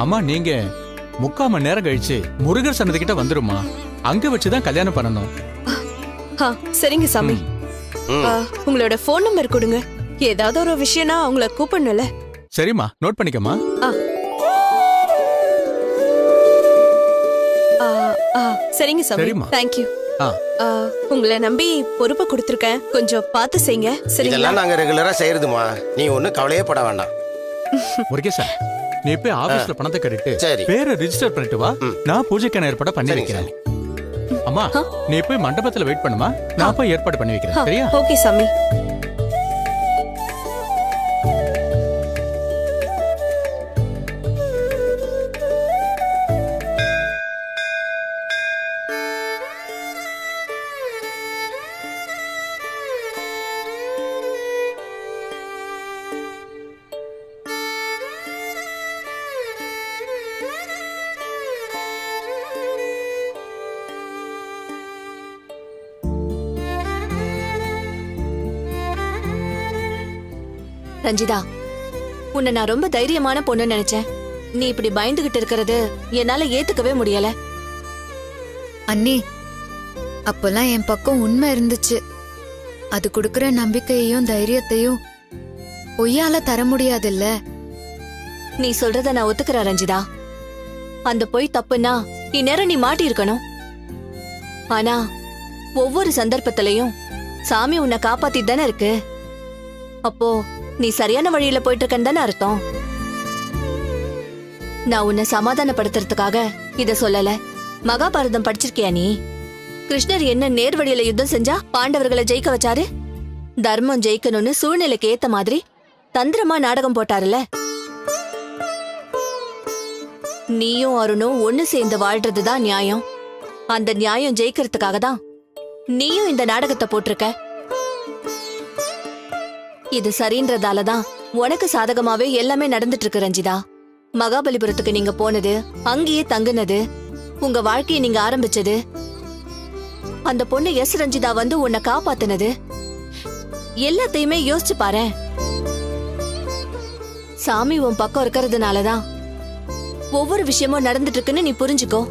அம்மா நீங்க 3/4 மணி நேரம் கழிச்சு முருகர் சன்னதி வந்துருமா, அங்க வச்சுதான் கல்யாணம் பண்ணணும். சரிங்க சாமி. உங்களோட போன் நம்பர் கொடுங்க, ஏதாவது ஒரு விஷயம்னா அவங்கள கூப்பிடணும்ல. சரிம்மா, நோட் பண்ணிக்கமா. சரிங்க சாமி, தேங்க்யூ. உங்களை நம்பி பொறுப்பை கொடுத்துருக்கேன், கொஞ்சம் பார்த்து செய்யுங்க. சரிங்களா? நாங்க ரெகுலரா செய்யறதுமா, நீ ஒன்னும் கவலையே பட வேண்டாம். முருகேசா, நீ போய் ஆபீஸ்ல பணத்தை கட்டிட்டு பேரை ரிஜிஸ்டர் பண்ணிட்டு வா, நான் பூஜைக்கான ஏற்பாடு பண்ணி வைக்கிறேன். அம்மா நீ போய் மண்டபத்துல வெயிட் பண்ணுமா, நான் போய் ஏற்பாடு பண்ணி வைக்கிறேன். சரியா? ஓகே சாமி. ரஞ்சிதா, உன்னை நான் ரொம்ப தைரியமான பொண்ணு நினைச்சேன். நீ இப்படி பயந்துகிட்டு இருக்கிறது என்னால ஏத்துக்கவே முடியல. அண்ணி, அப்பெல்லாம் என் பக்கம் உண்மை இருந்துச்சு. அது கொடுக்கற நம்பிக்கையையும் தைரியத்தையும் பொய்யால தர முடியாதுல்ல. நீ சொல்றத நான் ஒத்துக்கிறேன் ரஞ்சிதா. அந்த பொய் தப்புன்னா இந்நேரம் நீ மாட்டி இருக்கணும். ஆனா ஒவ்வொரு சந்தர்ப்பத்திலையும் சாமி உன்னை காப்பாத்திட்டு தானே இருக்கு. அப்போ நீ சரியான வழியில போயிட்டு இருக்கன்னு தானே அர்த்தம். நான் உன்னை சமாதானப்படுத்துறதுக்காக இத சொல்லல. மகாபாரதம் படிச்சிருக்கியா நீ? கிருஷ்ணர் என்ன நேர் வழியில யுத்தம் செஞ்சா பாண்டவர்களை ஜெயிக்க வச்சாரு? தர்மம் ஜெயிக்கணும்னு சூழ்நிலைக்கு ஏத்த மாதிரி தந்திரமா நாடகம் போட்டாருல. நீயும் அருணும் ஒண்ணு சேர்ந்து வாழ்றதுதான் நியாயம். அந்த நியாயம் ஜெயிக்கிறதுக்காக தான் நீயும் இந்த நாடகத்தை போட்டிருக்க. இது சரின்றதாலதான் உனக்கு சாதகமாவே எல்லாமே நடந்துட்டு இருக்கு ரஞ்சிதா. மகாபலிபுரத்துக்கு நீங்க போனது, அங்கேயே தங்குனது, உங்க வாழ்க்கையை நீங்க ஆரம்பிச்சது, அந்த பொண்ணு எஸ் ரஞ்சிதா வந்து உன்னை காப்பாத்துனது, எல்லாத்தையுமே யோசிச்சு பாரு. சாமி உன் பக்கம் இருக்கிறதுனாலதான் ஒவ்வொரு விஷயமும் நடந்துட்டு இருக்குன்னு நீ புரிஞ்சுக்கோ.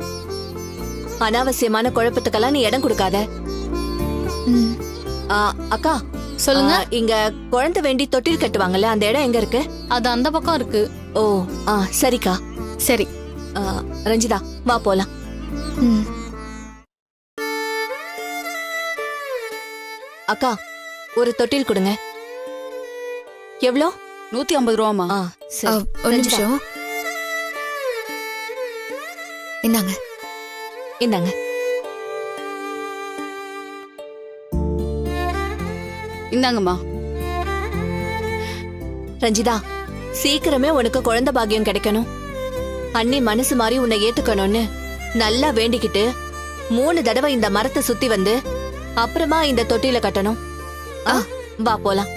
அனாவசியமான குழப்பத்துக்கெல்லாம் நீ இடம் கொடுக்காத. அக்கா சொல்லுங்க. இங்க குழந்தை வேண்டி தொட்டில் கட்டுவாங்கல்ல, அந்த இடம் எங்க இருக்கு? அது அந்த பக்கம் இருக்கு. ஓ சரிக்கா. சரி ரஞ்சிதா வா போலாம். அக்கா ஒரு தொட்டில் கொடுங்க. எவ்வளோ? 150 ரூபாமா? ஒரு நிமிஷம். இந்தாங்க. இந்தாங்க. இந்தாங்கம்மா. ரஞ்சிதா, சீக்கிரமே உனக்கு குழந்தை பாக்கியம் கிடைக்கணும். அண்ணி மனசு மாறி உன்னை ஏத்துக்கணும்னு நல்லா வேண்டிக்கிட்டு 3 தடவை இந்த மரத்தை சுத்தி வந்து அப்புறமா இந்த தொட்டில கட்டணும். வா போலாம்.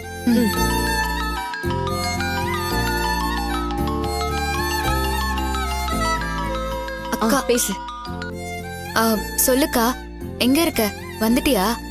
அக்கா பேசு. சொல்லுக்கா, எங்க இருக்க? வந்துட்டியா?